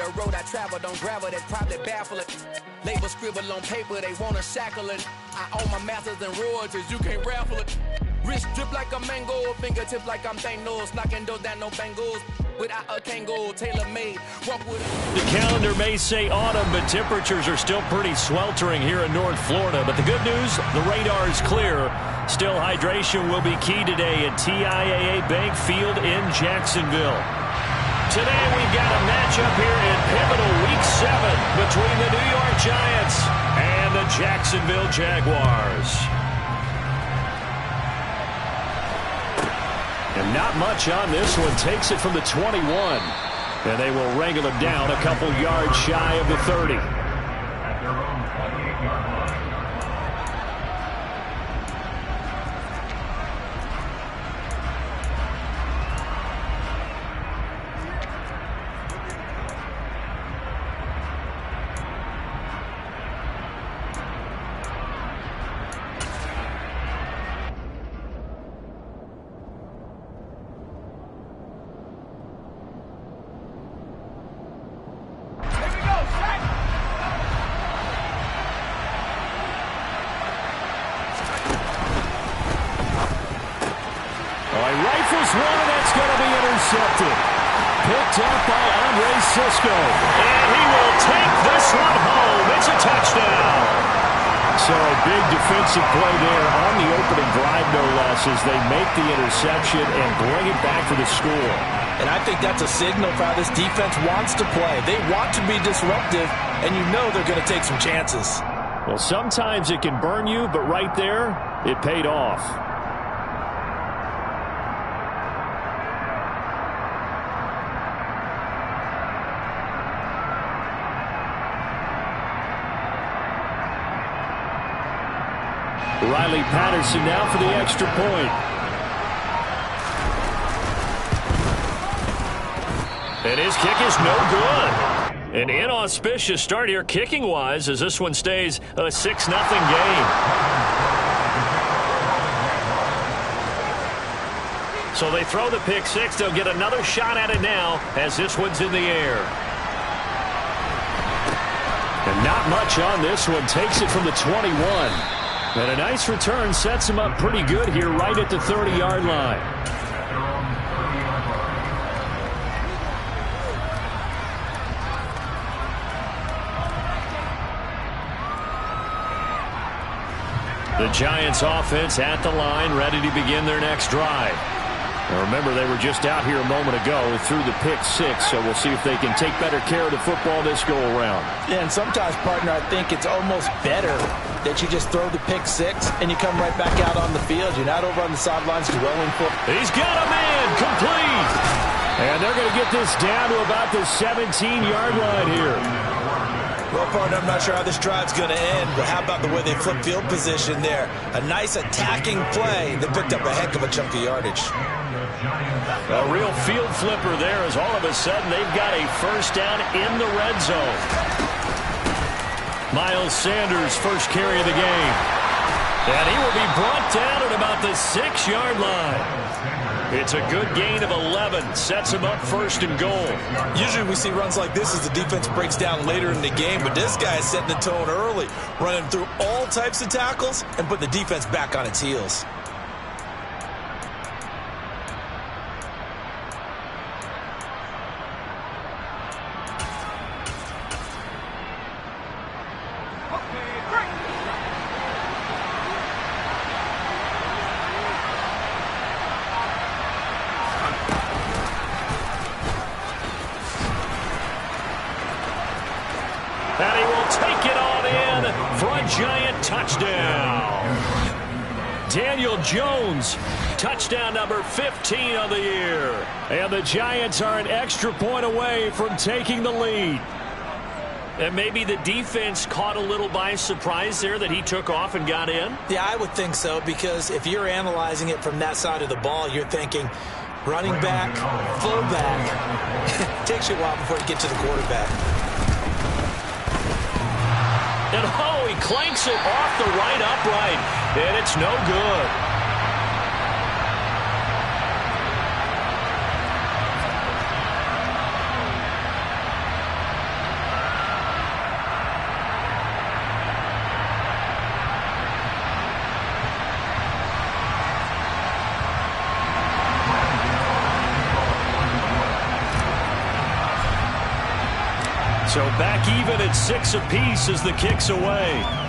of the road I travel, don't gravel, that's probably baffling. Label scribble on paper, they wanna shackle it. I own my masters and royalties, you can't raffle it. Wrist drip like a mango, fingertips like I'm Thanos, knocking those down, no bangles. Without a Kango, tailor-made, walk with it. The calendar may say autumn, but temperatures are still pretty sweltering here in North Florida. But the good news, the radar is clear. Still, hydration will be key today at TIAA Bank Field in Jacksonville. Today, we've got a matchup here in pivotal Week 7 between the New York Giants and the Jacksonville Jaguars. And not much on this one. Takes it from the 21. And they will wrangle him down a couple yards shy of the 30. Picked up by Andre Cisco. And he will take this one home. It's a touchdown. So a big defensive play there on the opening drive, no less, as they make the interception and bring it back for the score. And I think that's a signal for how this defense wants to play. They want to be disruptive, and you know they're going to take some chances. Well, sometimes it can burn you, but right there, it paid off. Riley Patterson now for the extra point. And his kick is no good. An inauspicious start here kicking-wise as this one stays a 6-0 game. So they throw the pick six. They'll get another shot at it now as this one's in the air. And not much on this one. Takes it from the 21. And a nice return sets him up pretty good here right at the 30-yard line. The Giants offense at the line, ready to begin their next drive. Now remember, they were just out here a moment ago through the pick six, so we'll see if they can take better care of the football this go-around. Yeah, and sometimes, partner, I think it's almost better that you just throw the pick six and you come right back out on the field. You're not over on the sidelines dwelling for. He's got a man, complete! And they're going to get this down to about the 17-yard line here. Well, partner, I'm not sure how this drive's going to end, but how about the way they flip field position there? A nice attacking play that picked up a heck of a chunk of yardage. A real field flipper there as all of a sudden they've got a first down in the red zone. Miles Sanders, first carry of the game. And he will be brought down at about the 6-yard line. It's a good gain of 11. Sets him up first and goal. Usually we see runs like this as the defense breaks down later in the game, but this guy is setting the tone early, running through all types of tackles and put the defense back on its heels. And he will take it on in for a Giant touchdown. Daniel Jones, touchdown number 15 of the year. And the Giants are an extra point away from taking the lead. And maybe the defense caught a little by surprise there that he took off and got in? Yeah, I would think so, because if you're analyzing it from that side of the ball, you're thinking running back, fullback. It takes you a while before you get to the quarterback. And oh, he clanks it off the right upright, and it's no good. So back even at 6 apiece as the kick's away.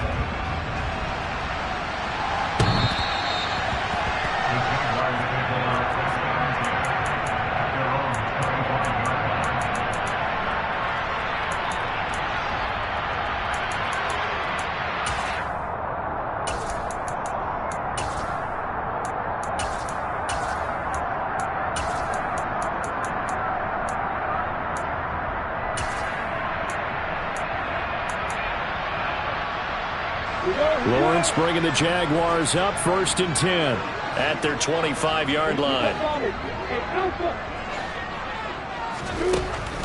Lawrence bringing the Jaguars up 1st and 10 at their 25-yard line.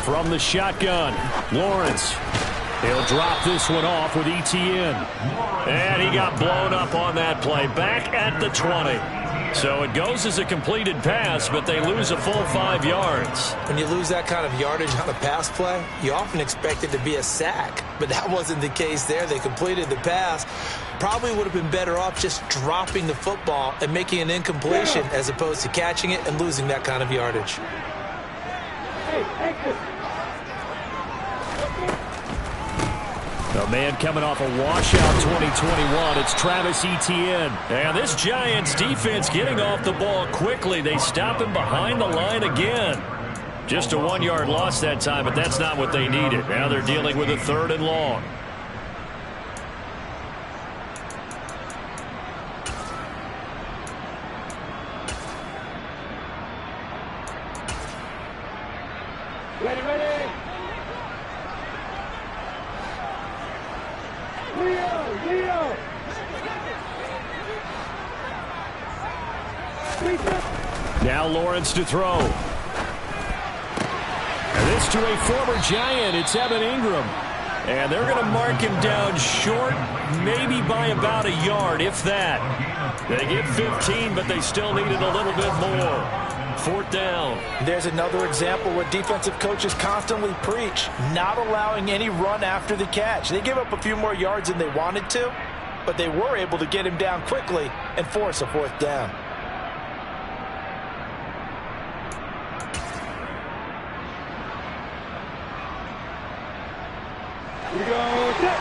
From the shotgun, Lawrence. He'll drop this one off with Etienne. And he got blown up on that play. Back at the 20. So it goes as a completed pass, but they lose a full 5 yards. When you lose that kind of yardage on a pass play, you often expect it to be a sack. But that wasn't the case there. They completed the pass. Probably would have been better off just dropping the football and making an incompletion as opposed to catching it and losing that kind of yardage. A man coming off a washout 2021. It's Travis Etienne. And this Giants defense getting off the ball quickly. They stop him behind the line again. Just a 1-yard loss that time, but that's not what they needed. Now they're dealing with a 3rd and long. Ready. Leo. Now Lawrence to throw. And this to a former Giant. It's Evan Ingram. And they're going to mark him down short, maybe by about a yard, if that. They get 15, but they still needed a little bit more. 4th down. There's another example where defensive coaches constantly preach, not allowing any run after the catch. They gave up a few more yards than they wanted to, but they were able to get him down quickly and force a 4th down. We go set.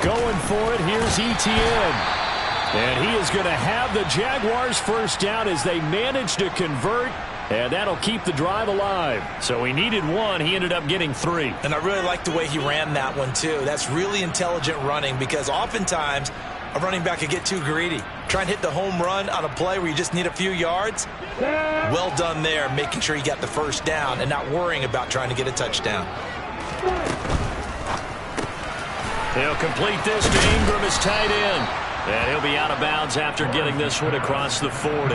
Going for it, here's Etienne. And he is going to have the Jaguars 1st down as they manage to convert, and that'll keep the drive alive. So he needed 1. He ended up getting 3. And I really like the way he ran that one, too. That's really intelligent running because oftentimes a running back can get too greedy. Try and hit the home run on a play where you just need a few yards. Well done there, making sure you got the 1st down and not worrying about trying to get a touchdown. He'll complete this to Ingram as tight end. And he'll be out of bounds after getting this one across the 40.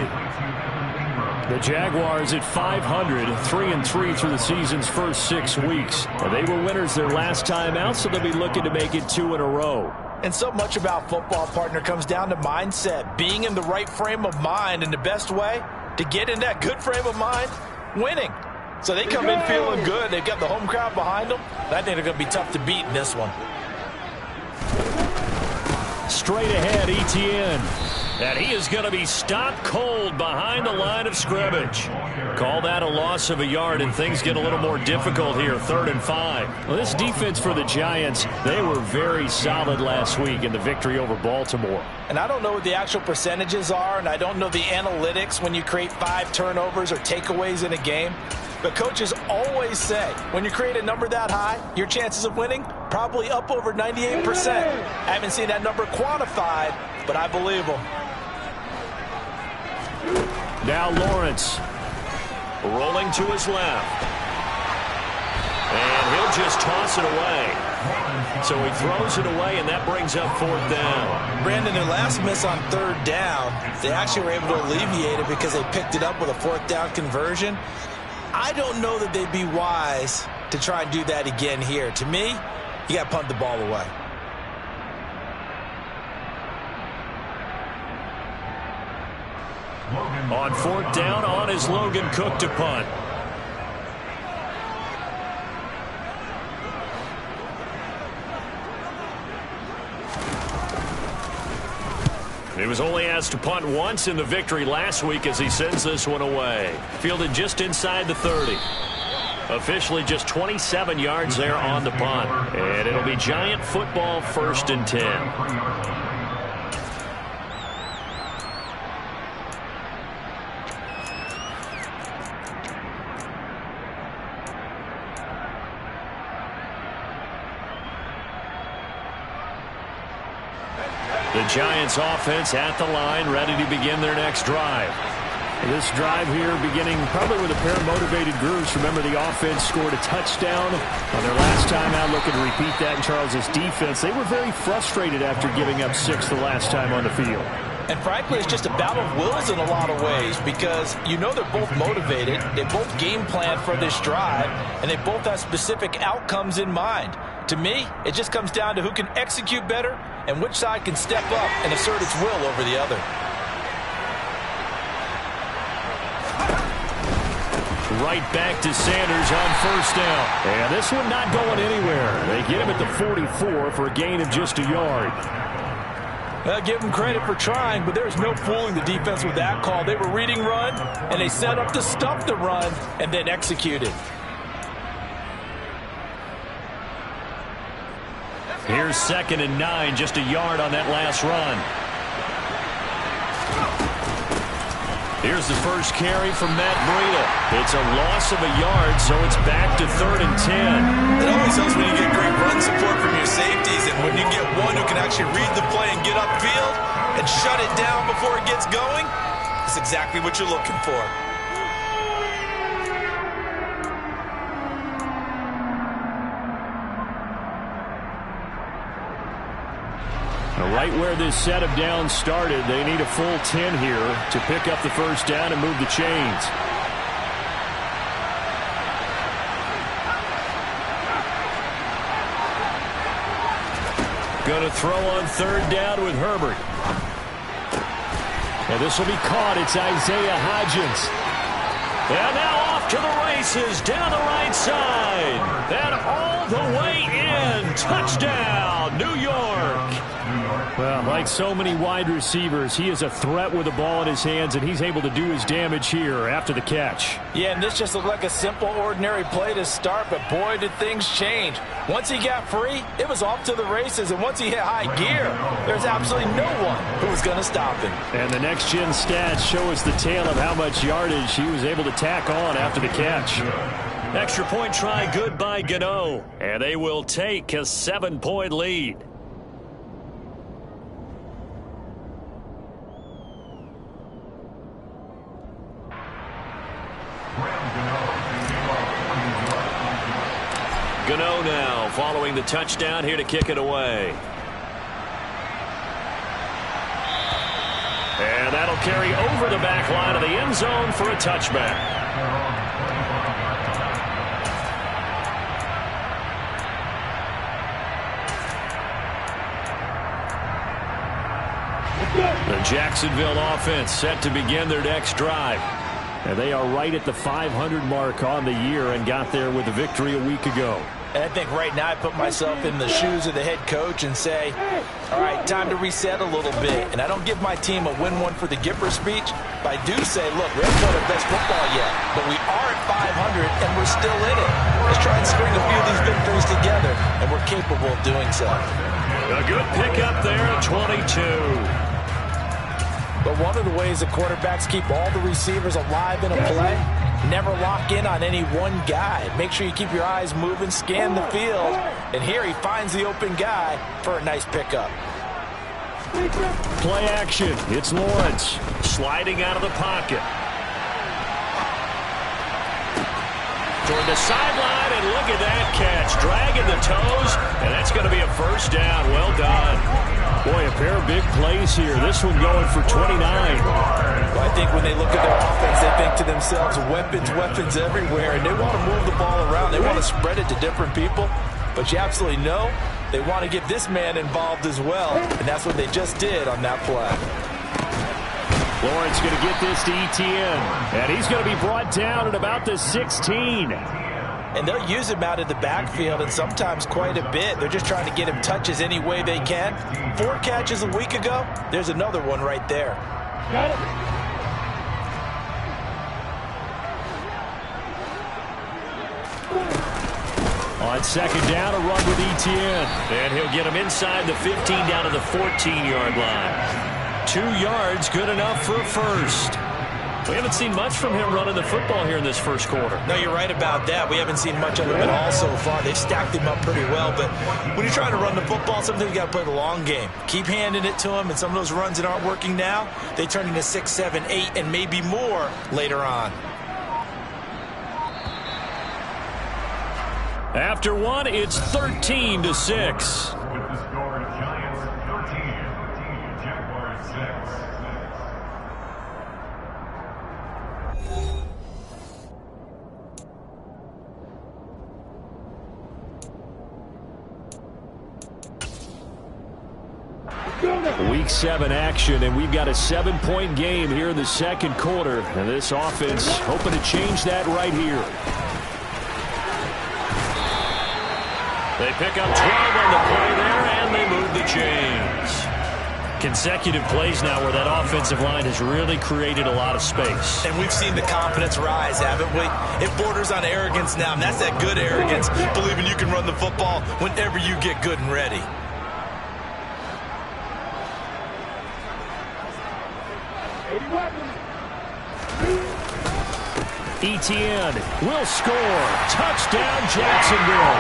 The Jaguars at 500, 3-3 through the season's first 6 weeks. They were winners their last time out, so they'll be looking to make it 2 in a row. And so much about football, partner, comes down to mindset, being in the right frame of mind, and the best way to get in that good frame of mind, winning. So they come in feeling good. They've got the home crowd behind them. I think they're going to be tough to beat in this one. Straight ahead, Etienne. And he is going to be stopped cold behind the line of scrimmage. Call that a loss of a yard, and things get a little more difficult here, 3rd and 5. Well, this defense for the Giants, they were very solid last week in the victory over Baltimore. And I don't know what the actual percentages are, and I don't know the analytics when you create 5 turnovers or takeaways in a game. But coaches always say, when you create a number that high, your chances of winning probably up over 98%. I haven't seen that number quantified, but I believe them. Now Lawrence rolling to his left. And he'll just toss it away. So he throws it away, and that brings up 4th down. Brandon, their last miss on 3rd down, they actually were able to alleviate it because they picked it up with a 4th down conversion. I don't know that they'd be wise to try and do that again here. To me, you got to punt the ball away. On 4th down, on is Logan Cook to punt. He was only asked to punt once in the victory last week as he sends this one away. Fielded just inside the 30. Officially just 27 yards there on the punt. And it'll be Giant football, 1st and 10. The Giants offense at the line, ready to begin their next drive. This drive here beginning probably with a pair of motivated groups. Remember, the offense scored a touchdown on their last time out. Looking to repeat that in Charles's defense. They were very frustrated after giving up 6 the last time on the field. And frankly, it's just a battle of wills in a lot of ways because you know they're both motivated. They both game plan for this drive, and they both have specific outcomes in mind. To me, it just comes down to who can execute better and which side can step up and assert its will over the other. Right back to Sanders on 1st down. And this one not going anywhere. They get him at the 44 for a gain of just a yard. Well, give them credit for trying, but there's no fooling the defense with that call. They were reading run, and they set up to stuff the run and then executed. Here's 2nd and 9, just a yard on that last run. Here's the first carry from Matt Breida. It's a loss of a yard, so it's back to 3rd and 10. It always helps when you get great run support from your safeties, and when you get one who can actually read the play and get upfield and shut it down before it gets going, that's exactly what you're looking for. Right where this set of downs started, they need a full 10 here to pick up the 1st down and move the chains. Going to throw on 3rd down with Herbert. And this will be caught. It's Isaiah Hodgins. And now off to the races down the right side. And all the way in. Touchdown, New York. Well, like so many wide receivers, he is a threat with the ball in his hands, and he's able to do his damage here after the catch. Yeah, and this just looked like a simple, ordinary play to start, but boy, did things change. Once he got free, it was off to the races, and once he hit high gear, there's absolutely no one who was going to stop him. And the next-gen stats show us the tale of how much yardage he was able to tack on after the catch. Extra point try good by Gano, and they will take a 7-point lead. Gano now following the touchdown here to kick it away. And that'll carry over the back line of the end zone for a touchback. The Jacksonville offense set to begin their next drive. And they are right at the 500 mark on the year and got there with a victory a week ago. And I think right now I put myself in the shoes of the head coach and say, all right, time to reset a little bit. And I don't give my team a win one for the Gipper speech, but I do say, look, we haven't played our best football yet, but we are at 500 and we're still in it. Let's try and string a few of these victories together, and we're capable of doing so. A good pickup there at 22. But one of the ways the quarterbacks keep all the receivers alive in a play, never lock in on any one guy. Make sure you keep your eyes moving, scan the field, and here he finds the open guy for a nice pickup. Play action. It's Lawrence. Sliding out of the pocket. Toward the sideline, and look at that catch. Dragging the toes, and that's going to be a 1st down. Well done. Boy, a pair of big plays here. This one going for 29. Well, I think when they look at their offense, they think to themselves, weapons everywhere, and they want to move the ball around. They want to spread it to different people, but you absolutely know they want to get this man involved as well, and that's what they just did on that play. Lawrence going to get this to Etienne, and he's going to be brought down at about the 16. and they'll use him out of the backfield, and sometimes quite a bit. They're just trying to get him touches any way they can. 4 catches a week ago. There's another one right there. Got it. On second down, a run with Etienne. And he'll get him inside the 15 down to the 14-yard line. 2 yards, good enough for a first. We haven't seen much from him running the football here in this first quarter. No, you're right about that. We haven't seen much of him at all so far. They've stacked him up pretty well, but when you're trying to run the football, sometimes you got to play the long game. Keep handing it to him, and some of those runs that aren't working now, they turn into 6, 7, 8, and maybe more later on. After one, it's 13-6. With the score, Giants 13, Jaguars 6. Week 7 action, and we've got a 7-point game here in the second quarter. And this offense hoping to change that right here. They pick up 12 on the play there, and they move the chains. Consecutive plays now where that offensive line has really created a lot of space. And we've seen the confidence rise, haven't we? It borders on arrogance now, and that's that good arrogance, believing you can run the football whenever you get good and ready. Etienne will score. Touchdown, Jacksonville.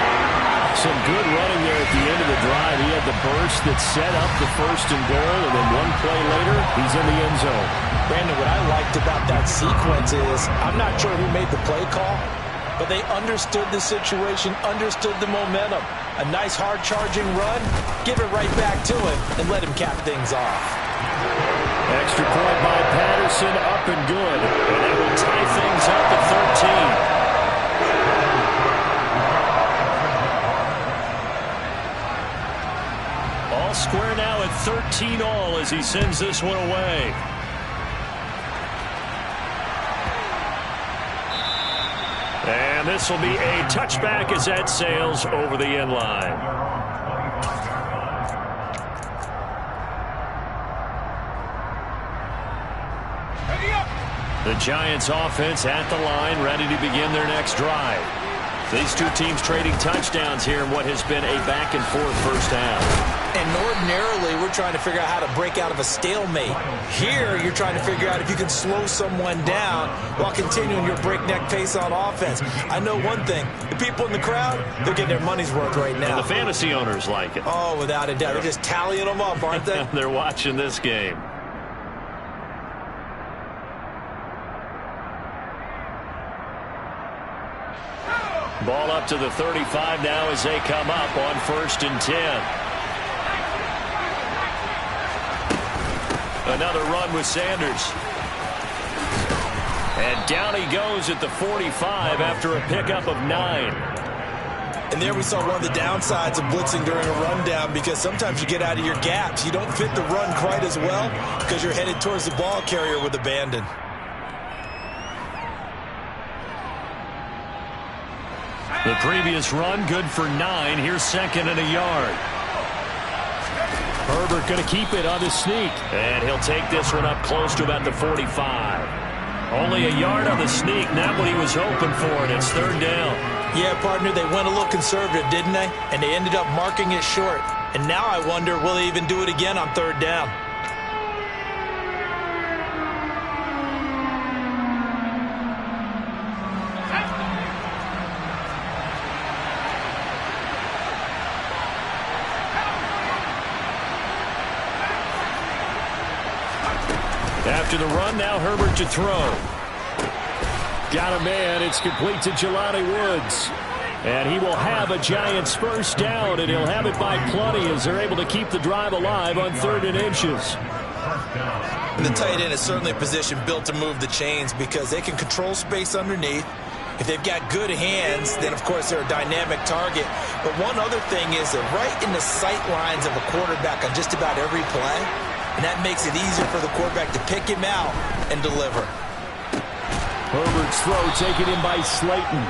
Some good running there at the end of the drive. He had the burst that set up the 1st and goal, and then one play later, he's in the end zone. Brandon, what I liked about that sequence is I'm not sure who made the play call, but they understood the situation, understood the momentum. A nice hard-charging run, give it right back to him, and let him cap things off. Extra point by Patterson, up and good. And it will tie things up at 13. All square now at 13 all as he sends this one away. And this will be a touchback as that sails over the end line. The Giants offense at the line, ready to begin their next drive. These two teams trading touchdowns here in what has been a back-and-forth first half. And ordinarily, we're trying to figure out how to break out of a stalemate. Here, you're trying to figure out if you can slow someone down while continuing your breakneck pace on offense. I know one thing. The people in the crowd, they're getting their money's worth right now. And the fantasy owners like it. Oh, without a doubt. They're just tallying them up, aren't they? They're watching this game. Ball up to the 35 now as they come up on 1st and 10. Another run with Sanders. And down he goes at the 45 after a pickup of 9. And there we saw one of the downsides of blitzing during a rundown, because sometimes you get out of your gaps. You don't fit the run quite as well because you're headed towards the ball carrier with abandon. The previous run good for 9. Here's 2nd and a yard. Herbert going to keep it on the sneak. And he'll take this one up close to about the 45. Only a yard on the sneak. Not what he was hoping for, and it's 3rd down. Yeah, partner, they went a little conservative, didn't they? And they ended up marking it short. And now I wonder, will they even do it again on 3rd down? After the run, now Herbert to throw. Got a man. It's complete to Jelani Woods. And he will have a Giants first down, and he'll have it by plenty as they're able to keep the drive alive on 3rd and inches. And the tight end is certainly a position built to move the chains because they can control space underneath. If they've got good hands, then, of course, they're a dynamic target. But one other thing is they're right in the sight lines of a quarterback on just about every play. And that makes it easier for the quarterback to pick him out and deliver. Herbert's throw taken in by Slayton.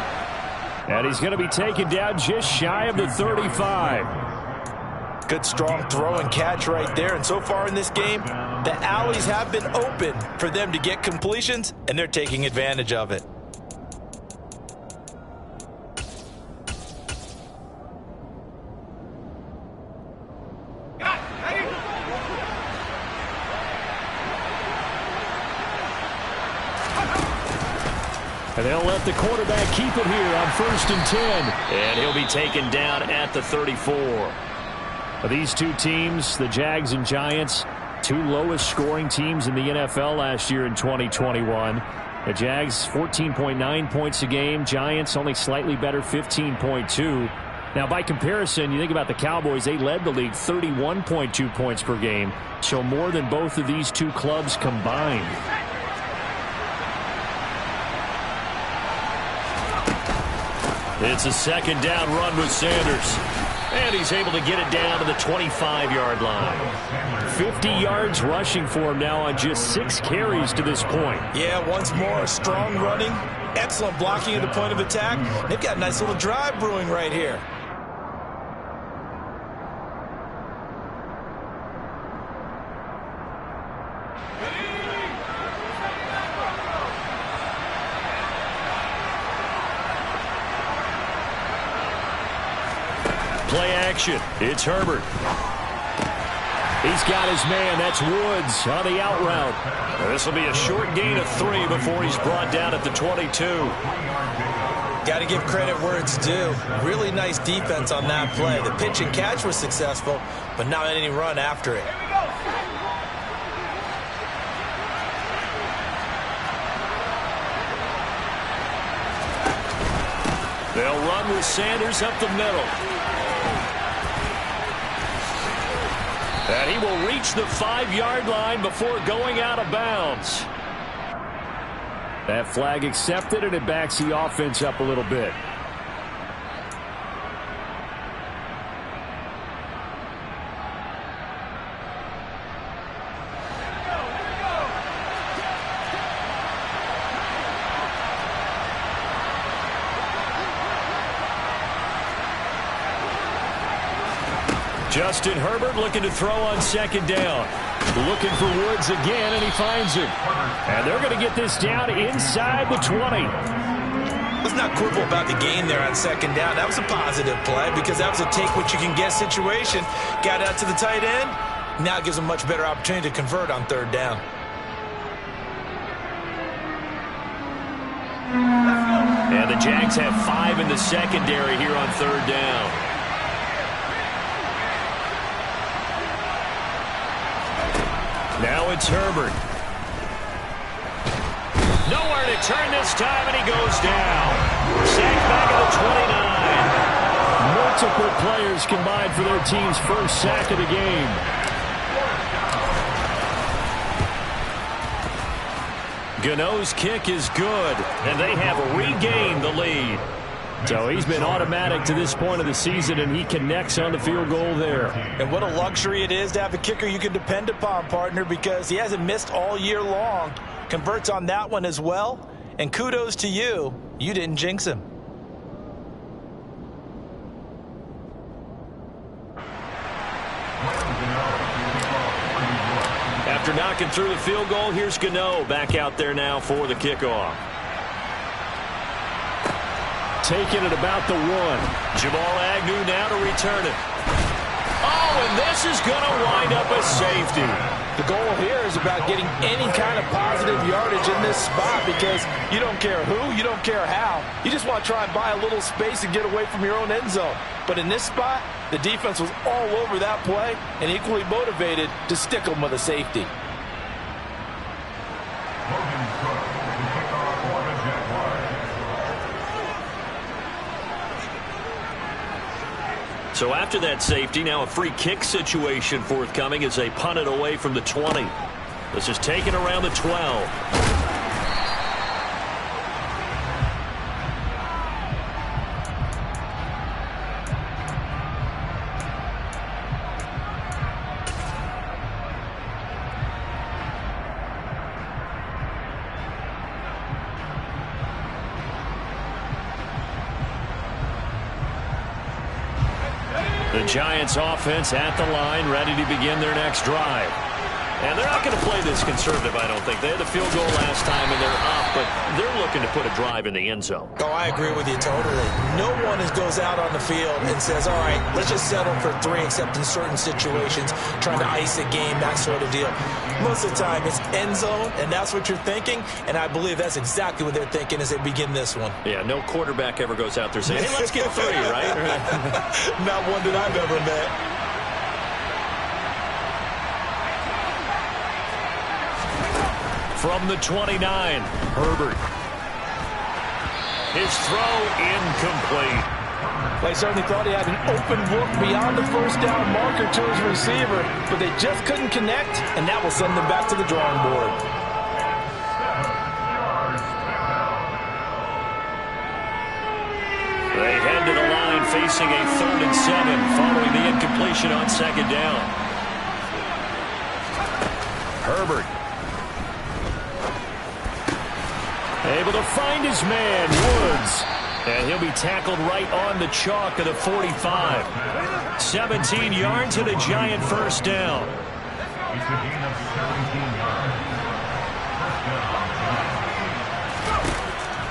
And he's going to be taken down just shy of the 35. Good strong throw and catch right there. And so far in this game, the alleys have been open for them to get completions, and they're taking advantage of it. And they'll let the quarterback keep it here on 1st and 10. And he'll be taken down at the 34. These two teams, the Jags and Giants, two lowest scoring teams in the NFL last year in 2021. The Jags 14.9 points a game. Giants only slightly better, 15.2. Now, by comparison, you think about the Cowboys, they led the league 31.2 points per game. So more than both of these two clubs combined. It's a 2nd down run with Sanders. And he's able to get it down to the 25-yard line. 50 yards rushing for him now on just 6 carries to this point. Yeah, once more, strong running, excellent blocking at the point of attack. They've got a nice little drive brewing right here. Play action. It's Herbert. He's got his man. That's Woods on the out route. This will be a short gain of 3 before he's brought down at the 22. Got to give credit where it's due. Really nice defense on that play. The pitch and catch was successful, but not any run after it. They'll run with Sanders up the middle. And he will reach the 5-yard line before going out of bounds. That flag accepted, and it backs the offense up a little bit. Justin Herbert looking to throw on 2nd down. Looking for Woods again, and he finds him. And they're going to get this down inside the 20. Let's not quibble about the gain there on 2nd down. That was a positive play because that was a take-what-you-can-get situation. Got out to the tight end. Now it gives them a much better opportunity to convert on 3rd down. And the Jags have 5 in the secondary here on 3rd down. Now it's Herbert. Nowhere to turn this time, and he goes down. Sacked back at the 29. Multiple players combined for their team's first sack of the game. Gano's kick is good, and they have regained the lead. So he's been automatic to this point of the season, and he connects on the field goal there. And what a luxury it is to have a kicker you can depend upon, partner, because he hasn't missed all year long. Converts on that one as well. And kudos to you. You didn't jinx him. After knocking through the field goal, here's Gano back out there now for the kickoff. Taking it about the 1. Jamal Agnew now to return it. Oh, and this is going to wind up a safety. The goal here is about getting any kind of positive yardage in this spot because you don't care who, you don't care how. You just want to try and buy a little space and get away from your own end zone. But in this spot, the defense was all over that play and equally motivated to stick them with a safety. So after that safety, now a free kick situation forthcoming as they punt it away from the 20. This is taken around the 12. The Giants offense at the line, ready to begin their next drive. And they're not going to play this conservative, I don't think. They had the field goal last time, and they're up, but they're looking to put a drive in the end zone. Oh, I agree with you totally. No one goes out on the field and says, all right, let's just settle for 3, except in certain situations, trying to ice a game, that sort of deal. Most of the time, it's end zone, and that's what you're thinking, and I believe that's exactly what they're thinking as they begin this one. Yeah, no quarterback ever goes out there saying, hey, let's get 3, right? Not one that I've ever met. From the 29, Herbert. His throw incomplete. They certainly thought he had an open look beyond the first down marker to his receiver, but they just couldn't connect, and that will send them back to the drawing board. They head to the line facing a 3rd and 7 following the incompletion on 2nd down. Herbert. Able to find his man, Woods. And he'll be tackled right on the chalk of the 45. 17 yards and a Giant first down.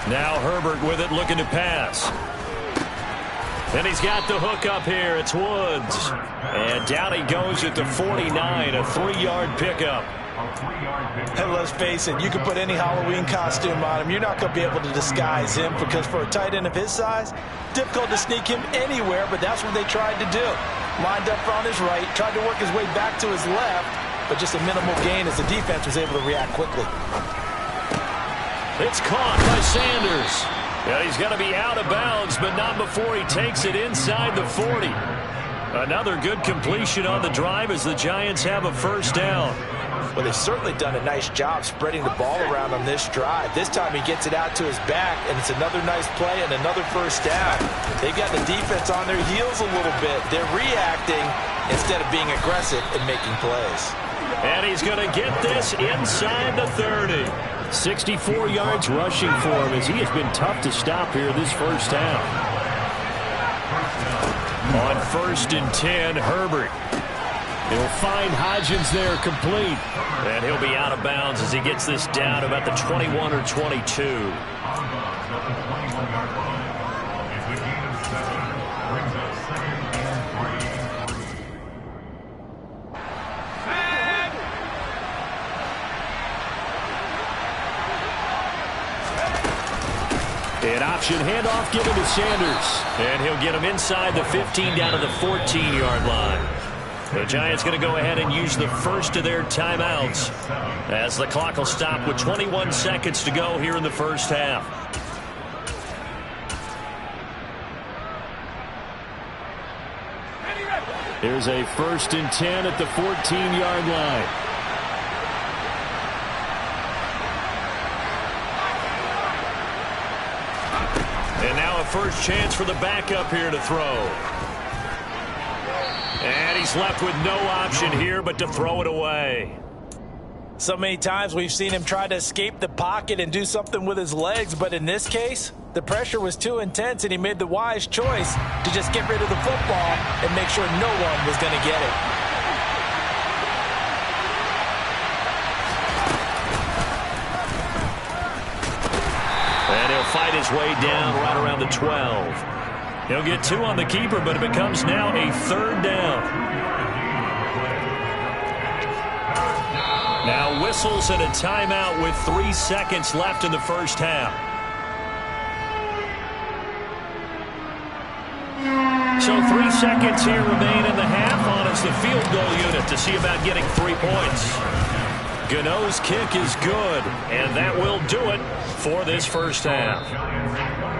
Now Herbert with it, looking to pass. And he's got the hook up here. It's Woods. And down he goes at the 49, a 3-yard pickup. And let's face it, you can put any Halloween costume on him. You're not going to be able to disguise him, because for a tight end of his size, difficult to sneak him anywhere, but that's what they tried to do. Lined up on his right, tried to work his way back to his left, but just a minimal gain as the defense was able to react quickly. It's caught by Sanders. Yeah, he's got to be out of bounds, but not before he takes it inside the 40. Another good completion on the drive as the Giants have a first down. Well, they've certainly done a nice job spreading the ball around on this drive. This time he gets it out to his back, and it's another nice play and another first down. They've got the defense on their heels a little bit. They're reacting instead of being aggressive and making plays. And he's going to get this inside the 30. 64 yards rushing for him, as he has been tough to stop here this first half. On 1st and 10, Herbert. He'll find Hodgins there complete. And he'll be out of bounds as he gets this down about the 21 or 22. An option handoff given to Sanders. And he'll get him inside the 15 down to the 14-yard line. The Giants going to go ahead and use the first of their timeouts as the clock will stop with 21 seconds to go here in the first half. Here's a 1st and 10 at the 14-yard line. And now a first chance for the backup here to throw. And he's left with no option here but to throw it away. So many times we've seen him try to escape the pocket and do something with his legs, but in this case, the pressure was too intense and he made the wise choice to just get rid of the football and make sure no one was going to get it. And he'll fight his way down right around the 12. He'll get 2 on the keeper, but it becomes now a 3rd down. Now whistles and a timeout with 3 seconds left in the first half. So 3 seconds here remain in the half on as the field goal unit to see about getting 3 points. Gano's kick is good, and that will do it for this first half.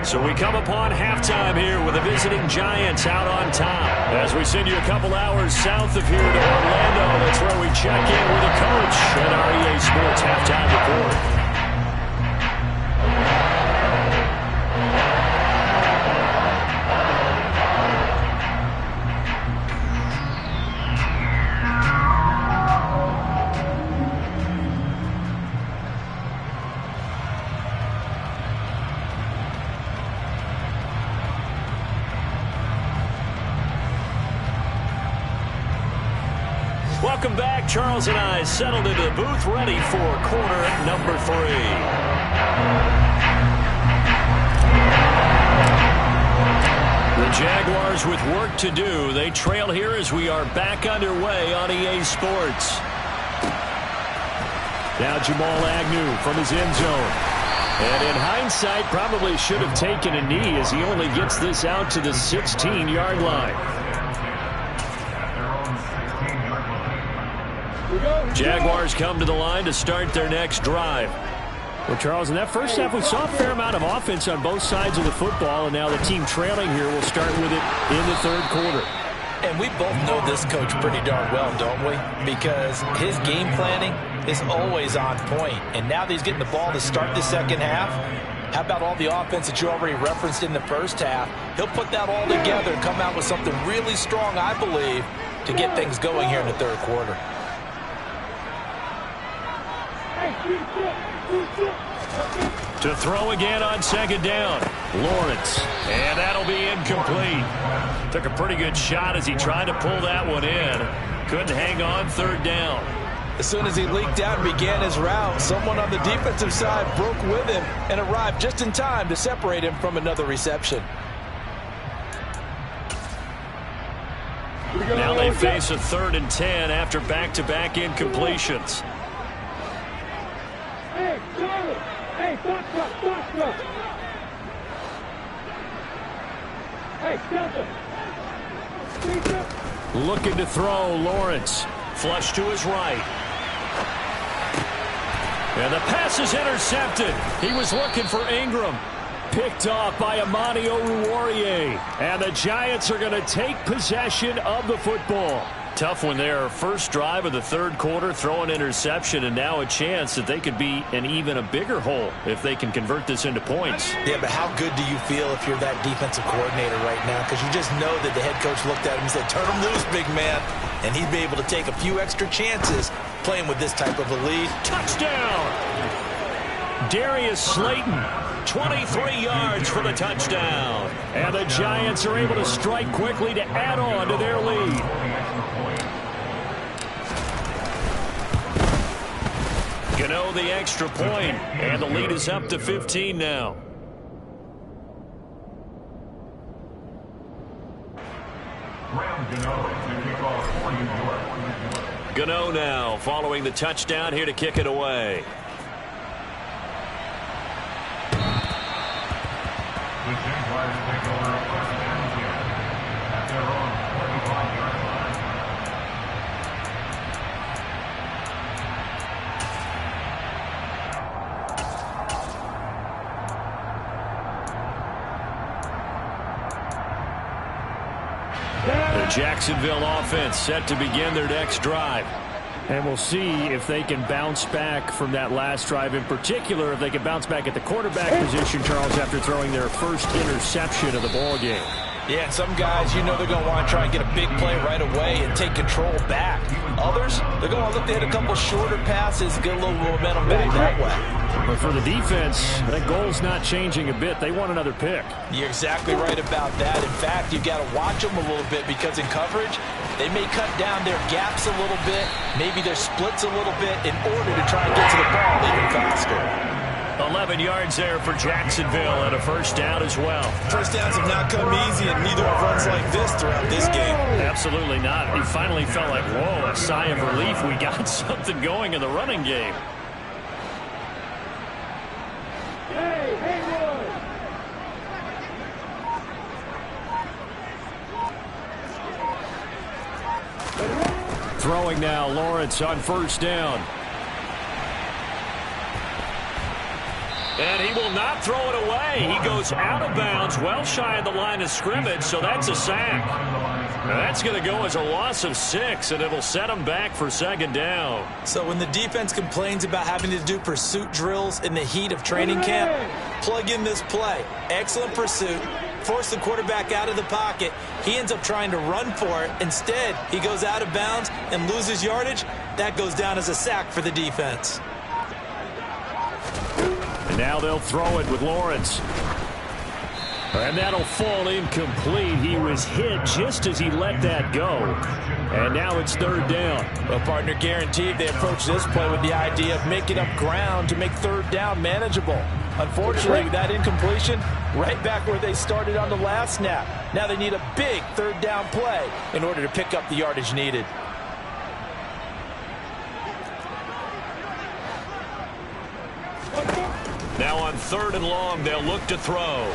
So we come upon halftime here with the visiting Giants out on top. As we send you a couple hours south of here to Orlando, that's where we check in with the coach at our EA Sports Halftime Report. Welcome back. Charles and I settled into the booth, ready for quarter number 3. The Jaguars with work to do. They trail here as we are back underway on EA Sports. Now Jamal Agnew from his end zone. And in hindsight, probably should have taken a knee as he only gets this out to the 16-yard line. Jaguars come to the line to start their next drive. Well, Charles, in that first half, we saw a fair amount of offense on both sides of the football, and now the team trailing here will start with it in the third quarter. And we both know this coach pretty darn well, don't we? Because his game planning is always on point. And now that he's getting the ball to start the second half, how about all the offense that you already referenced in the first half? He'll put that all together and come out with something really strong, I believe, to get things going here in the third quarter. To throw again on second down, Lawrence. And that'll be incomplete. Took a pretty good shot as he tried to pull that one in. Couldn't hang on third down. As soon as he leaked out and began his route, someone on the defensive side broke with him and arrived just in time to separate him from another reception. Now they face a 3rd and 10 after back-to-back incompletions. Hey, Charlie! Hey, stop. Hey, Delta! Looking to throw, Lawrence. Flush to his right. And the pass is intercepted. He was looking for Ingram. Picked off by Amani Oruwariye. And the Giants are going to take possession of the football. Tough one there. First drive of the third quarter, throw an interception, and now a chance that they could be in even a bigger hole if they can convert this into points. Yeah, but how good do you feel if you're that defensive coordinator right now? Because you just know that the head coach looked at him and said, turn him loose, big man. And he'd be able to take a few extra chances playing with this type of a lead. Touchdown! Darius Slayton, 23 yards for the touchdown. And the Giants are able to strike quickly to add on to their lead. Gano the extra point, and the lead is up to 15 now. Gano now following the touchdown here to kick it away. The Jaguars take over a first down here at their own 45-yard line. The Jacksonville offense set to begin their next drive. And we'll see if they can bounce back from that last drive. In particular, if they can bounce back at the quarterback position, Charles, after throwing their first interception of the ball game. Yeah, and some guys, you know they're going to want to try and get a big play right away and take control back. Others, they're going to look to hit a couple shorter passes, get a little momentum back that way. But for the defense, that goal's not changing a bit. They want another pick. You're exactly right about that. In fact, you've got to watch them a little bit because in coverage, they may cut down their gaps a little bit, maybe their splits a little bit in order to try and get to the ball even faster. 11 yards there for Jacksonville and a first down as well. First downs have not come easy, and neither have runs like this throughout this game. Absolutely not. He finally felt like, whoa, a sigh of relief. We got something going in the running game. Hey, Haywood! Throwing now, Lawrence on first down. And he will not throw it away. He goes out of bounds, well shy of the line of scrimmage, so that's a sack. Now that's going to go as a loss of 6, and it'll set him back for second down. So when the defense complains about having to do pursuit drills in the heat of training camp, plug in this play. Excellent pursuit. Force the quarterback out of the pocket. He ends up trying to run for it. Instead, he goes out of bounds and loses yardage. That goes down as a sack for the defense. And now they'll throw it with Lawrence. And that'll fall incomplete. He was hit just as he let that go. And now it's third down. Well, partner, guaranteed they approach this play with the idea of making up ground to make third down manageable. Unfortunately, that incompletion, right back where they started on the last snap. Now they need a big third down play in order to pick up the yardage needed. Now on 3rd and long, they'll look to throw.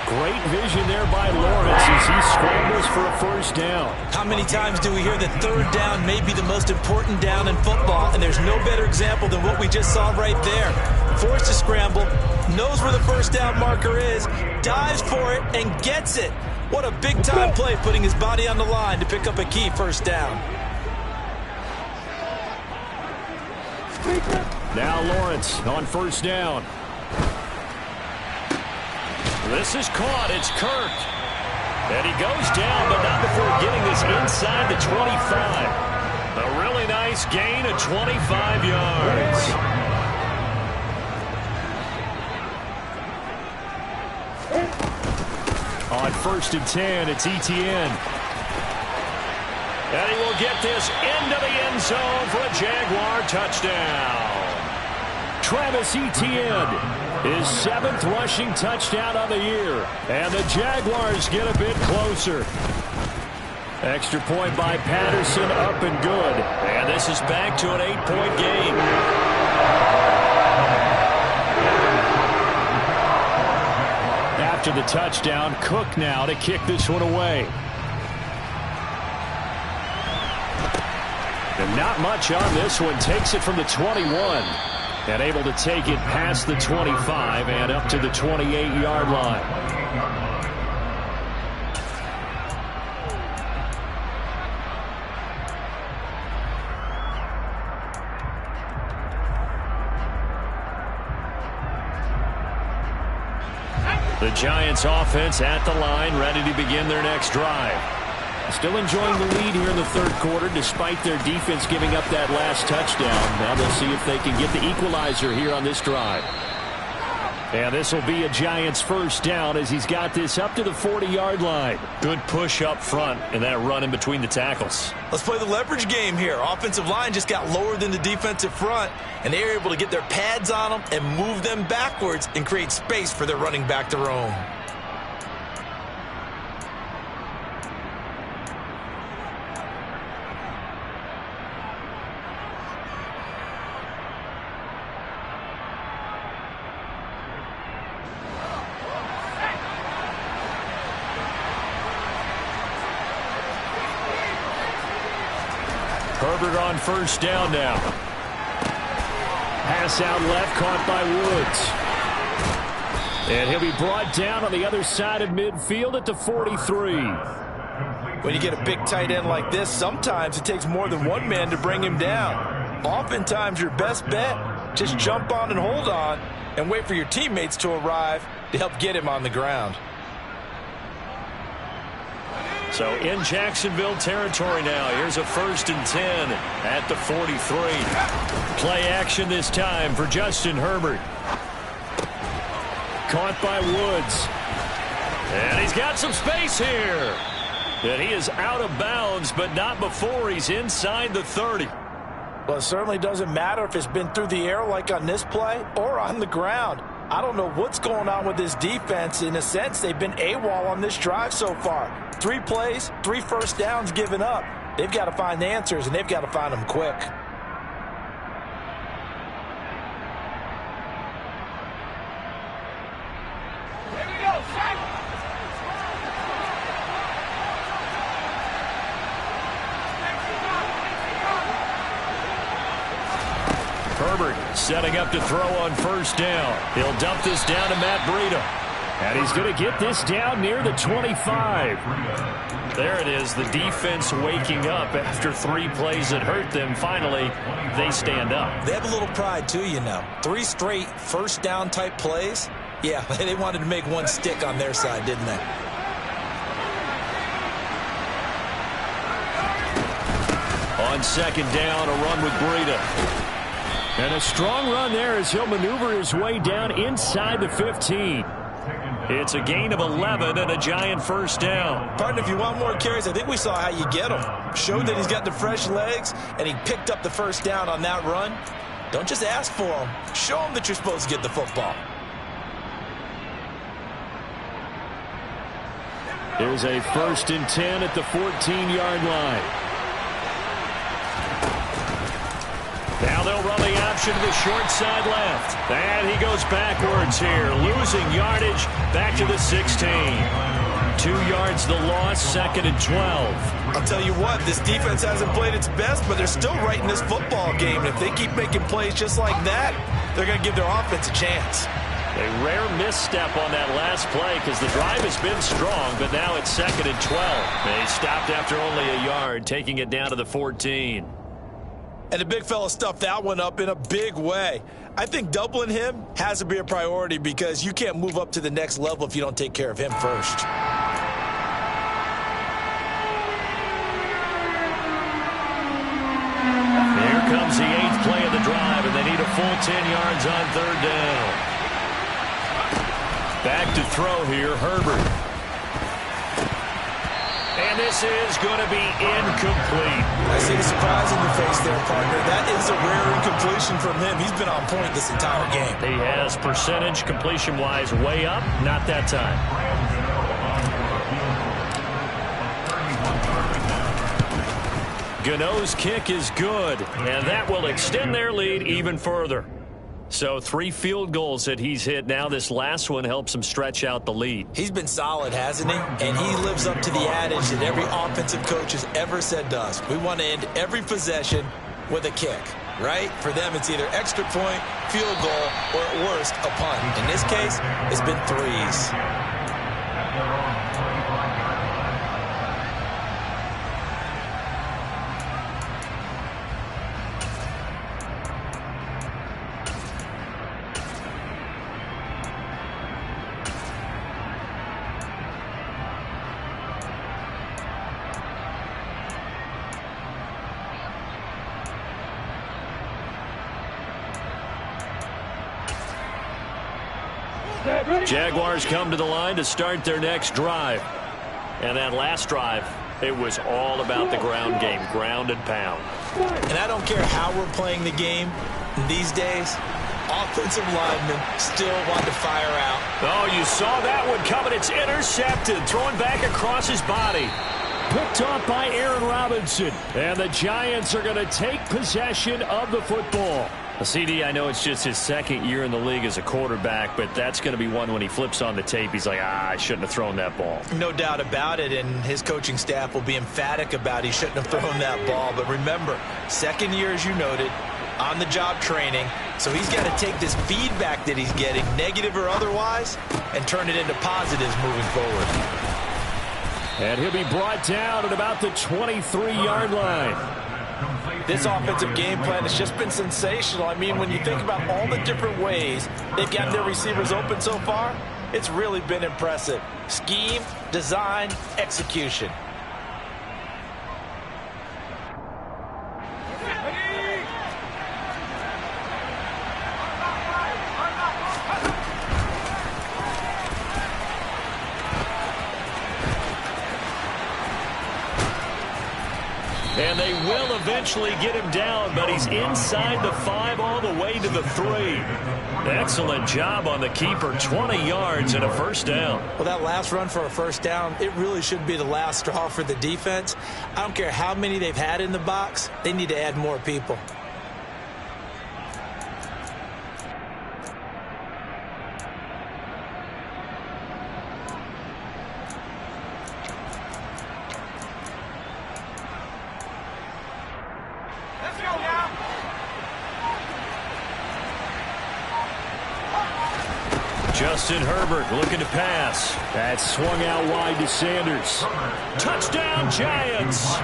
Great vision there by Lawrence as he scrambles for a first down. How many times do we hear that third down may be the most important down in football, and there's no better example than what we just saw right there. Forced to scramble, knows where the first down marker is, dives for it, and gets it. What a big-time play, putting his body on the line to pick up a key first down. Now Lawrence on first down. This is caught. It's Kirk. And he goes down, but not before getting this inside the 25. A really nice gain of 25 yards. On 1st and 10, it's Etienne. And he will get this into the end zone for a Jaguar touchdown. Travis Etienne, his 7th rushing touchdown of the year. And the Jaguars get a bit closer. Extra point by Patterson, up and good. And this is back to an 8-point game. After the touchdown, Cook now to kick this one away. And not much on this one. Takes it from the 21. And able to take it past the 25 and up to the 28-yard line. The Giants offense at the line, ready to begin their next drive. Still enjoying the lead here in the 3rd quarter despite their defense giving up that last touchdown. Now they'll see if they can get the equalizer here on this drive. And this will be a Giants first down as he's got this up to the 40-yard line. Good push up front and that run in between the tackles. Let's play the leverage game here. Offensive line just got lower than the defensive front, and they were able to get their pads on them and move them backwards and create space for their running back to roam. Herbert on first down now. Pass out left, caught by Woods. And he'll be brought down on the other side of midfield at the 43. When you get a big tight end like this, sometimes it takes more than one man to bring him down. Oftentimes, your best bet, just jump on and hold on and wait for your teammates to arrive to help get him on the ground. So in Jacksonville territory now. Here's a 1st and 10 at the 43. Play action this time for Justin Herbert. Caught by Woods. And he's got some space here. And he is out of bounds, but not before he's inside the 30. Well, it certainly doesn't matter if it's been through the air like on this play or on the ground. I don't know what's going on with this defense. In a sense, they've been AWOL on this drive so far. 3 plays, 3 first downs given up. They've got to find answers, and they've got to find them quick. Herbert setting up to throw on first down. He'll dump this down to Matt Breida. And he's going to get this down near the 25. There it is, the defense waking up after 3 plays that hurt them. Finally, they stand up. They have a little pride, too, you know. 3 straight first down type plays. Yeah, they wanted to make one stick on their side, didn't they? On 2nd down, a run with Breida. And a strong run there as he'll maneuver his way down inside the 15. It's a gain of 11 and a giant first down. Partner, if you want more carries, I think we saw how you get them. Showed that he's got the fresh legs, and he picked up the first down on that run. Don't just ask for them. Show them that you're supposed to get the football. Here's a 1st and 10 at the 14-yard line. Now they'll run the option to the short side left. And he goes backwards here, losing yardage back to the 16. 2 yards the loss, 2nd and 12. I'll tell you what, this defense hasn't played its best, but they're still right in this football game. And if they keep making plays just like that, they're going to give their offense a chance. A rare misstep on that last play because the drive has been strong, but now it's 2nd and 12. They stopped after only a yard, taking it down to the 14. And the big fella stuffed that one up in a big way. I think doubling him has to be a priority because you can't move up to the next level if you don't take care of him first. Here comes the 8th play of the drive, and they need a full 10 yards on 3rd down. Back to throw here, Herbert. And this is going to be incomplete. I see the surprise in your face there, partner. That is a rare incompletion from him. He's been on point this entire game. He has percentage completion-wise way up. Not that time. Gano's kick is good, and that will extend their lead even further. So 3 field goals that he's hit now. This last one helps him stretch out the lead. He's been solid, hasn't he? And he lives up to the adage that every offensive coach has ever said to us. We want to end every possession with a kick, right? For them, it's either extra point, field goal, or at worst, a punt. In this case, it's been 3s. Jaguars come to the line to start their next drive. And that last drive, it was all about the ground game, ground and pound. And I don't care how we're playing the game these days, offensive linemen still want to fire out. Oh, you saw that one coming. It's intercepted, throwing back across his body. Picked off by Aaron Robinson. And the Giants are going to take possession of the football. CD, I know it's just his 2nd year in the league as a quarterback, but that's going to be one when he flips on the tape. He's like, I shouldn't have thrown that ball. No doubt about it, and his coaching staff will be emphatic about he shouldn't have thrown that ball. But remember, 2nd year, as you noted, on-the-job training, so he's got to take this feedback that he's getting, negative or otherwise, and turn it into positives moving forward. And he'll be brought down at about the 23-yard line. This offensive game plan has just been sensational. I mean, when you think about all the different ways they've got their receivers open so far, it's really been impressive. Scheme, design, execution. And they will eventually get him down, but he's inside the 5 all the way to the 3. Excellent job on the keeper, 20 yards and a first down. Well, that last run for a first down, it really should be the last straw for the defense. I don't care how many they've had in the box, they need to add more people. Justin Herbert looking to pass. That swung out wide to Sanders. Touchdown, Giants.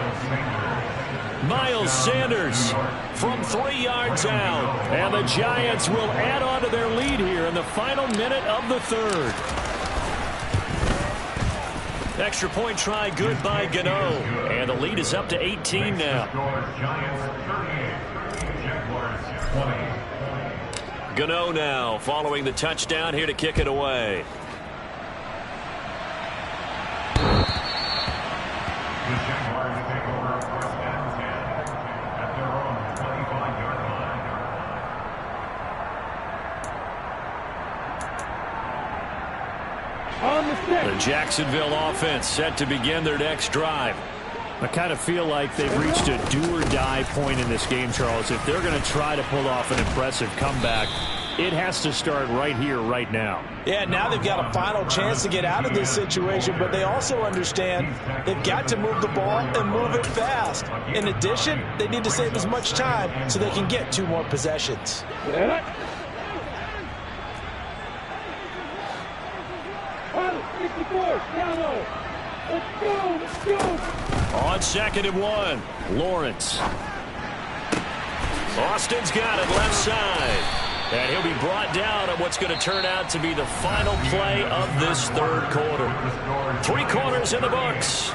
Miles Sanders from 3 yards out. And the Giants will add on to their lead here in the final minute of the 3rd. Extra point try good by Gano. And the lead is up to 18 now. Giants 38, Jaguars 20. Gano now following the touchdown here to kick it away. The Jaguars take over 1st and 10 at their own 25-yard line. On the stick. The Jacksonville offense set to begin their next drive. I kind of feel like they've reached a do-or-die point in this game, Charles. If they're going to try to pull off an impressive comeback, it has to start right here, right now. Yeah, now they've got a final chance to get out of this situation, but they also understand they've got to move the ball and move it fast. In addition, they need to save as much time so they can get 2 more possessions. Yeah. On 64, down low. Let's go, let's go. On 2nd and 1, Lawrence. Austin's got it left side. And he'll be brought down on what's going to turn out to be the final play of this 3rd quarter. 3 quarters in the books.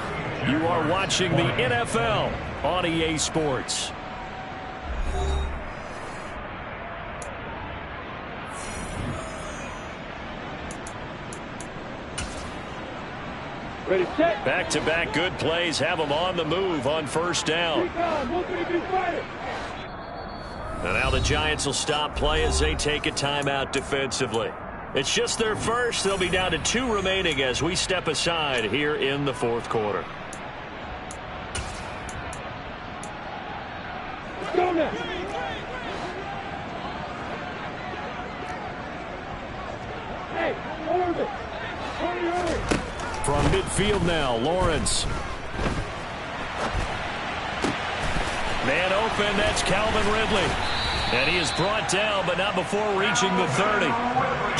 You are watching the NFL on EA Sports. Ready, set. Back-to-back good plays have them on the move on 1st down. And now the Giants will stop play as they take a timeout defensively. It's just their first. They'll be down to 2 remaining as we step aside here in the 4th quarter. Let's go now. Hey, Orbit. Hurry. From midfield now, Lawrence. Man open, that's Calvin Ridley. And he is brought down, but not before reaching the 30.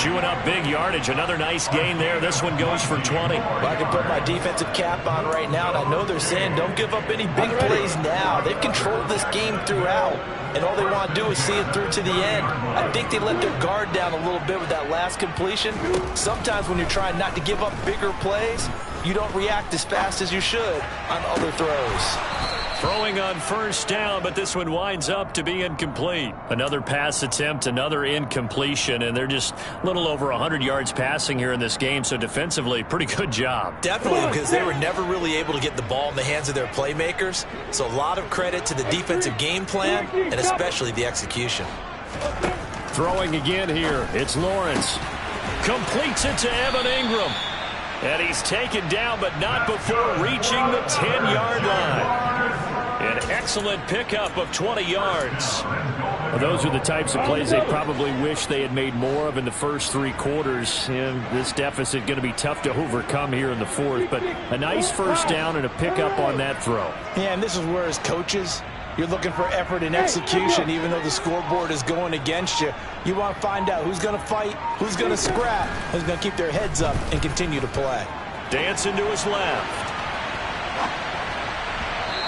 Chewing up big yardage. Another nice gain there. This one goes for 20. Well, I can put my defensive cap on right now, and I know they're saying don't give up any big plays now. They've controlled this game throughout, and all they want to do is see it through to the end. I think they let their guard down a little bit with that last completion. Sometimes when you're trying not to give up bigger plays, you don't react as fast as you should on other throws. Throwing on 1st down, but this one winds up to be incomplete. Another pass attempt, another incompletion, and they're just a little over 100 yards passing here in this game, so defensively, pretty good job. Definitely, because they were never really able to get the ball in the hands of their playmakers. So a lot of credit to the defensive game plan, and especially the execution. Throwing again here, it's Lawrence. Completes it to Evan Ingram. And he's taken down, but not before reaching the 10-yard line. An excellent pickup of 20 yards. Well, those are the types of plays they probably wish they had made more of in the first 3 quarters. And this deficit going to be tough to overcome here in the 4th. But a nice 1st down and a pickup on that throw. Yeah, and this is where, as coaches, you're looking for effort and execution, even though the scoreboard is going against you. You want to find out who's going to fight, who's going to scrap, who's going to keep their heads up and continue to play. Dancing to his left.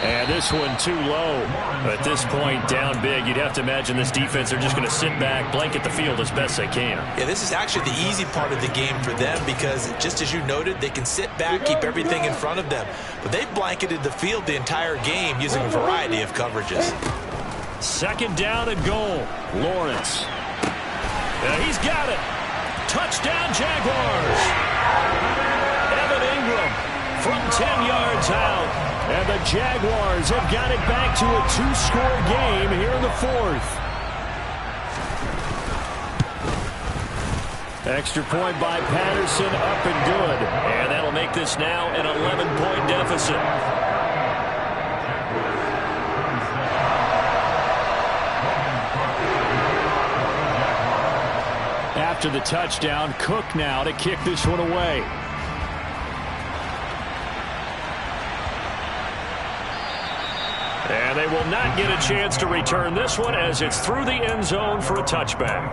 And this one too low. At this point, down big. You'd have to imagine this defense, they're just going to sit back, blanket the field as best they can. Yeah, this is actually the easy part of the game for them because, just as you noted, they can sit back, keep everything in front of them. But they've blanketed the field the entire game using a variety of coverages. 2nd down and goal. Lawrence. And he's got it. Touchdown, Jaguars. Evan Ingram from 10 yards out. And the Jaguars have got it back to a 2-score game here in the 4th. Extra point by Patterson, up and good. And that'll make this now an 11-point deficit. After the touchdown, Cook now to kick this one away. And they will not get a chance to return this one as it's through the end zone for a touchback.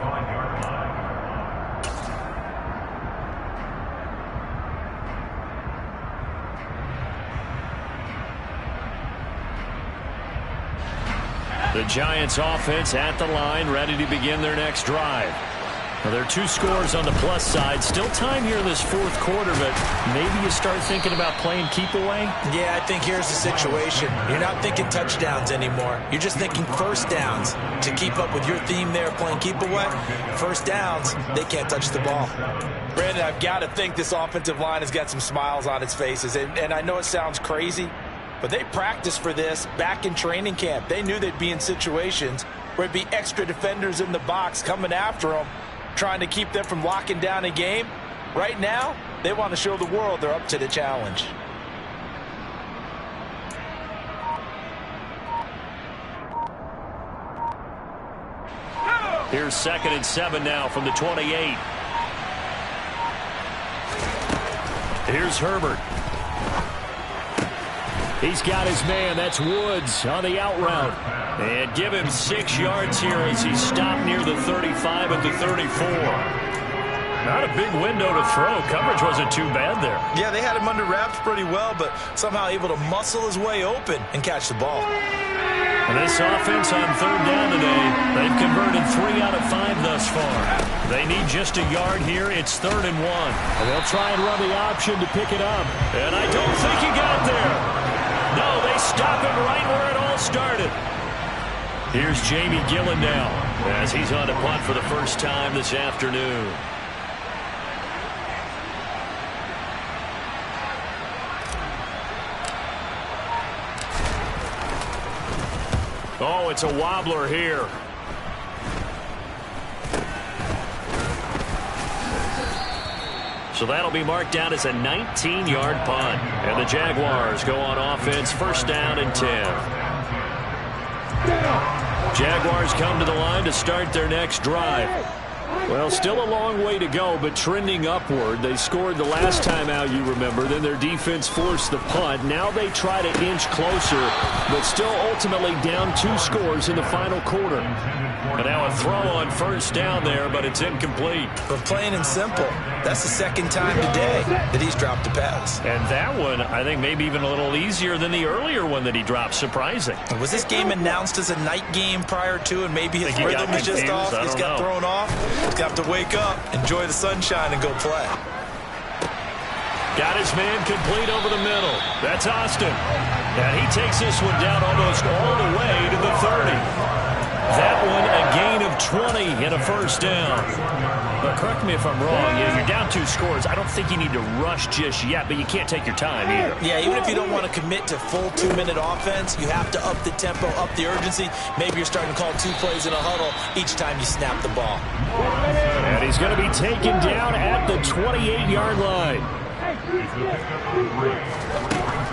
The Giants offense at the line, ready to begin their next drive. Well, there are 2 scores on the plus side. Still time here in this fourth quarter, but maybe you start thinking about playing keep away? Yeah, I think here's the situation. You're not thinking touchdowns anymore. You're just thinking first downs. To keep up with your theme there, playing keep away, first downs, they can't touch the ball. Brandon, I've got to think this offensive line has got some smiles on its faces. And I know it sounds crazy, but they practiced for this back in training camp. They knew they'd be in situations where it'd be extra defenders in the box coming after them, trying to keep them from locking down a game. Right now, they want to show the world they're up to the challenge. Here's 2nd and 7 now from the 28. Here's Herbert. He's got his man. That's Woods on the out route. And give him 6 yards here as he stopped near the 35 at the 34. Not a big window to throw. Coverage wasn't too bad there. Yeah, they had him under wraps pretty well, but somehow able to muscle his way open and catch the ball. And this offense on 3rd down today, they've converted 3 out of 5 thus far. They need just a yard here. It's 3rd and 1. And they'll try and run the option to pick it up. And I don't think he got there. No, they stop him right where it all started. Here's Jamie Gillen now as he's on to punt for the first time this afternoon. Oh, it's a wobbler here. So that'll be marked down as a 19-yard punt. And the Jaguars go on offense, 1st down and 10. Jaguars come to the line to start their next drive. Well, still a long way to go, but trending upward. They scored the last time out, you remember. Then their defense forced the punt. Now they try to inch closer, but still ultimately down 2 scores in the final quarter. And now a throw on 1st down there, but it's incomplete. But plain and simple, that's the 2nd time today that he's dropped a pass. And that one, I think, maybe even a little easier than the earlier one that he dropped. Surprising. Was this game announced as a night game prior to, and maybe his rhythm is just off? He's got thrown off. He's got to wake up, enjoy the sunshine, and go play. Got his man complete over the middle. That's Austin. And he takes this one down almost all the way to the 30. That one a gain of 20 and a 1st down. But correct me if I'm wrong. You're down 2 scores. I don't think you need to rush just yet, but you can't take your time either. Yeah, even if you don't want to commit to full 2-minute offense, you have to up the tempo, up the urgency. Maybe you're starting to call 2 plays in a huddle each time you snap the ball. And he's going to be taken down at the 28-yard line.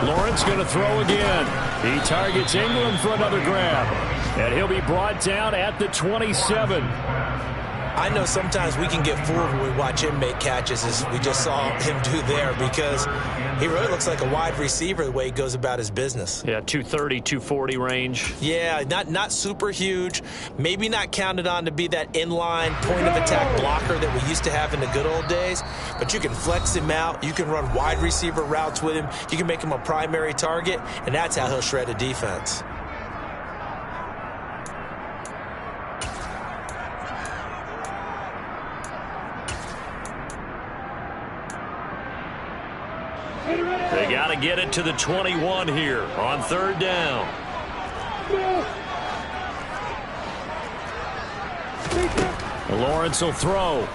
Lawrence going to throw again. He targets Ingram for another grab. And he'll be brought down at the 27. I know sometimes we can get fooled when we watch him make catches, as we just saw him do there, because he really looks like a wide receiver the way he goes about his business. Yeah, 230, 240 range. Yeah, not super huge. Maybe not counted on to be that inline point-of-attack blocker that we used to have in the good old days, but you can flex him out. You can run wide receiver routes with him. You can make him a primary target, and that's how he'll shred a defense. They got to get it to the 21 here on 3rd down. Lawrence will throw.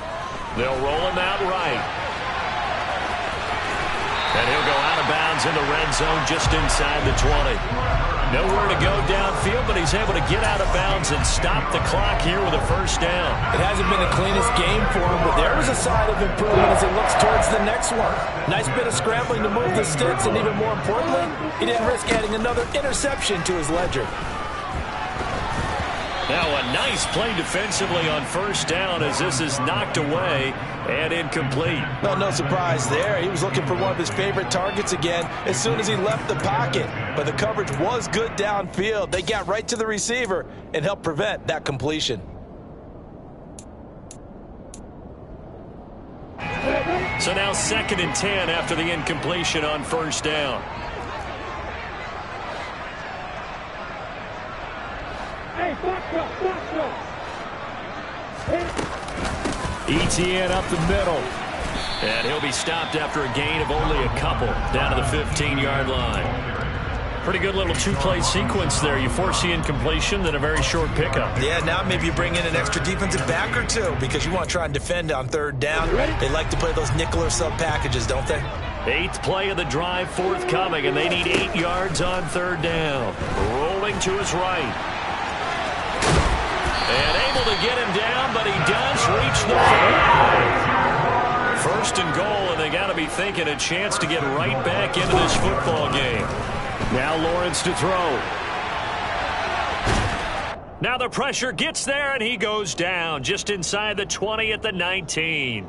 They'll roll him out right. And he'll go out of bounds in the red zone just inside the 20. Nowhere to go downfield, but he's able to get out of bounds and stop the clock here with a 1st down. It hasn't been the cleanest game for him, but there is a sign of improvement as he looks towards the next one. Nice bit of scrambling to move the sticks, and even more importantly, he didn't risk adding another interception to his ledger. Now a nice play defensively on 1st down as this is knocked away and incomplete. Well, no surprise there. He was looking for one of his favorite targets again as soon as he left the pocket. But the coverage was good downfield. They got right to the receiver and helped prevent that completion. So now 2nd and 10 after the incompletion on 1st down. Etienne up the middle. And he'll be stopped after a gain of only a couple down to the 15-yard line. Pretty good little two-play sequence there. You force the incompletion, then a very short pickup. Yeah, now maybe you bring in an extra defensive back or two because you want to try and defend on third down. They like to play those nickel or sub packages, don't they? 8th play of the drive forthcoming, and they need 8 yards on third down. Rolling to his right. And able to get him down, but he does reach the 5. First and goal, and they got to be thinking a chance to get right back into this football game. Now Lawrence to throw. Now the pressure gets there, and he goes down just inside the 20 at the 19.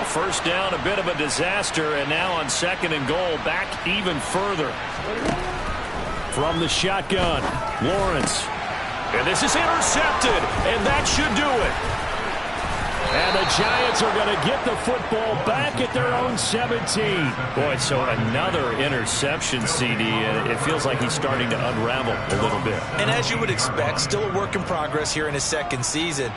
First down, a bit of a disaster, and now on second and goal, back even further. From the shotgun, Lawrence. And this is intercepted, and that should do it. And the Giants are going to get the football back at their own 17. Boy, so another interception, CD, and it feels like he's starting to unravel a little bit. And as you would expect, still a work in progress here in his second season.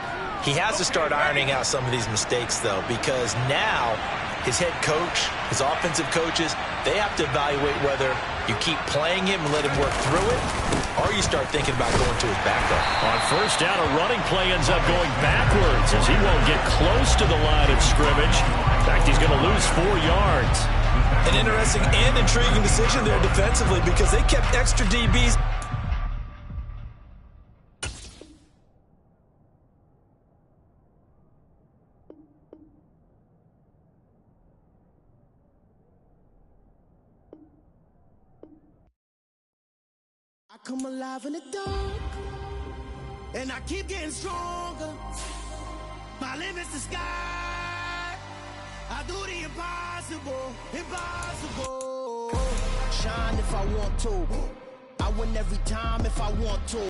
He has to start ironing out some of these mistakes, though, because now his head coach, his offensive coaches, they have to evaluate whether you keep playing him and let him work through it, or you start thinking about going to his backup. On first down, a running play ends up going backwards as he won't get close to the line of scrimmage. In fact, he's going to lose 4 yards. An interesting and intriguing decision there defensively because they kept extra DBs. I come alive in the dark, and I keep getting stronger. My limit's the sky. I do the impossible, impossible. Shine if I want to. I win every time if I want to.